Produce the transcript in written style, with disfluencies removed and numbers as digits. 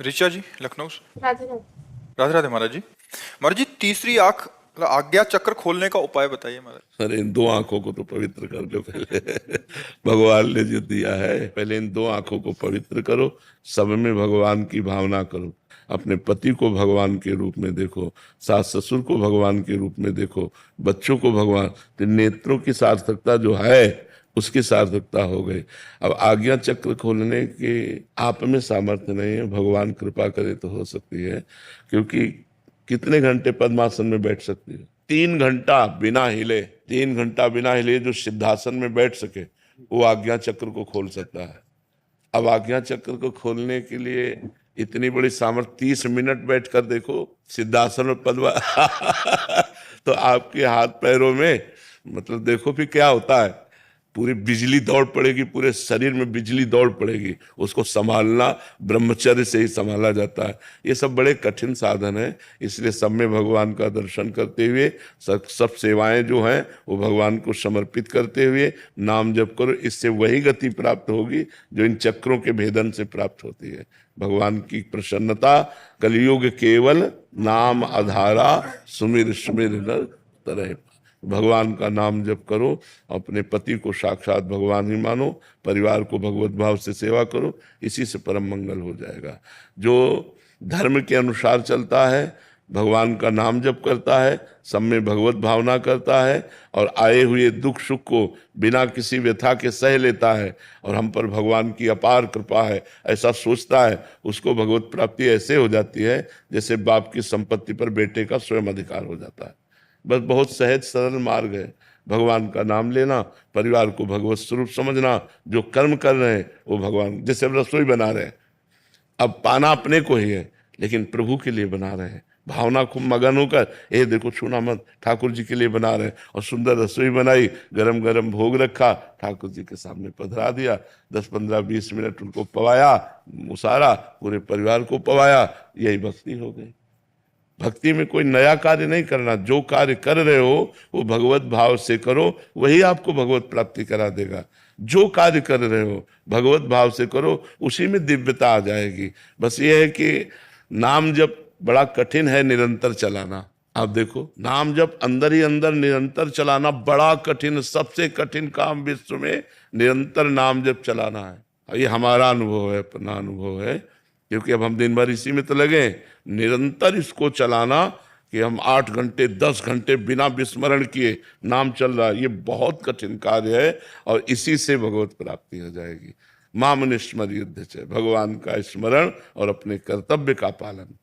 ऋचा जी लखनऊ से। राधे राधे। राधे राधे महाराज जी। महाराज जी तीसरी आंख आज्ञा चक्र खोलने का उपाय बताइए महाराज। अरे इन दो आंखों को तो पवित्र कर लो पहले। भगवान ने जो दिया है, पहले इन दो आंखों को पवित्र करो, सब में भगवान की भावना करो, अपने पति को भगवान के रूप में देखो, सास ससुर को भगवान के रूप में देखो, बच्चों को भगवान। तो नेत्रों की सार्थकता जो है उसकी सार्थकता हो गई। अब आज्ञा चक्र खोलने के आप में सामर्थ्य नहीं है, भगवान कृपा करे तो हो सकती है। क्योंकि कितने घंटे पद्मासन में बैठ सकती है? 3 घंटा बिना हिले। 3 घंटा बिना हिले जो सिद्धासन में बैठ सके वो आज्ञा चक्र को खोल सकता है। अब आज्ञा चक्र को खोलने के लिए इतनी बड़ी सामर्थ्य, 30 मिनट बैठ कर देखो सिद्धासन में पद्मा तो आपके हाथ पैरों में मतलब देखो फिर क्या होता है, पूरी बिजली दौड़ पड़ेगी, पूरे शरीर में बिजली दौड़ पड़ेगी। उसको संभालना ब्रह्मचर्य से ही संभाला जाता है। ये सब बड़े कठिन साधन है, इसलिए सब में भगवान का दर्शन करते हुए सब सेवाएं जो हैं वो भगवान को समर्पित करते हुए नाम जप करो। इससे वही गति प्राप्त होगी जो इन चक्रों के भेदन से प्राप्त होती है। भगवान की प्रसन्नता कलयुग केवल नाम आधारा, सुमिर सुमिर नर तरह। भगवान का नाम जप करो, अपने पति को साक्षात भगवान ही मानो, परिवार को भगवत भाव से सेवा करो, इसी से परम मंगल हो जाएगा। जो धर्म के अनुसार चलता है, भगवान का नाम जप करता है, सब में भगवत भावना करता है और आए हुए दुख सुख को बिना किसी व्यथा के सह लेता है और हम पर भगवान की अपार कृपा है ऐसा सोचता है, उसको भगवत प्राप्ति ऐसे हो जाती है जैसे बाप की संपत्ति पर बेटे का स्वयं अधिकार हो जाता है। बस बहुत सहज सरल मार्ग है। भगवान का नाम लेना, परिवार को भगवत स्वरूप समझना, जो कर्म कर रहे हैं वो भगवान, जैसे हम रसोई बना रहे हैं, अब पाना अपने को ही है लेकिन प्रभु के लिए बना रहे हैं, भावना खूब मगन होकर, ये देखो छूना मत, ठाकुर जी के लिए बना रहे हैं। और सुंदर रसोई बनाई, गरम गरम भोग रखा, ठाकुर जी के सामने पधरा दिया, 10-15-20 मिनट उनको पवाया, मुसारा, पूरे परिवार को पवाया, यही भक्ति हो गई। भक्ति में कोई नया कार्य नहीं करना, जो कार्य कर रहे हो वो भगवत भाव से करो, वही आपको भगवत प्राप्ति करा देगा। जो कार्य कर रहे हो भगवत भाव से करो, उसी में दिव्यता आ जाएगी। बस ये है कि नाम जप बड़ा कठिन है निरंतर चलाना। आप देखो नाम जप अंदर ही अंदर निरंतर चलाना बड़ा कठिन, सबसे कठिन काम विश्व में निरंतर नाम जप चलाना है। ये हमारा अनुभव है, अपना अनुभव है, क्योंकि अब हम दिन भर इसी में तो लगे, निरंतर इसको चलाना कि हम 8 घंटे 10 घंटे बिना विस्मरण किए नाम चल रहा है, ये बहुत कठिन कार्य है और इसी से भगवत प्राप्ति हो जाएगी। माम निस्मर युद्ध से, भगवान का स्मरण और अपने कर्तव्य का पालन।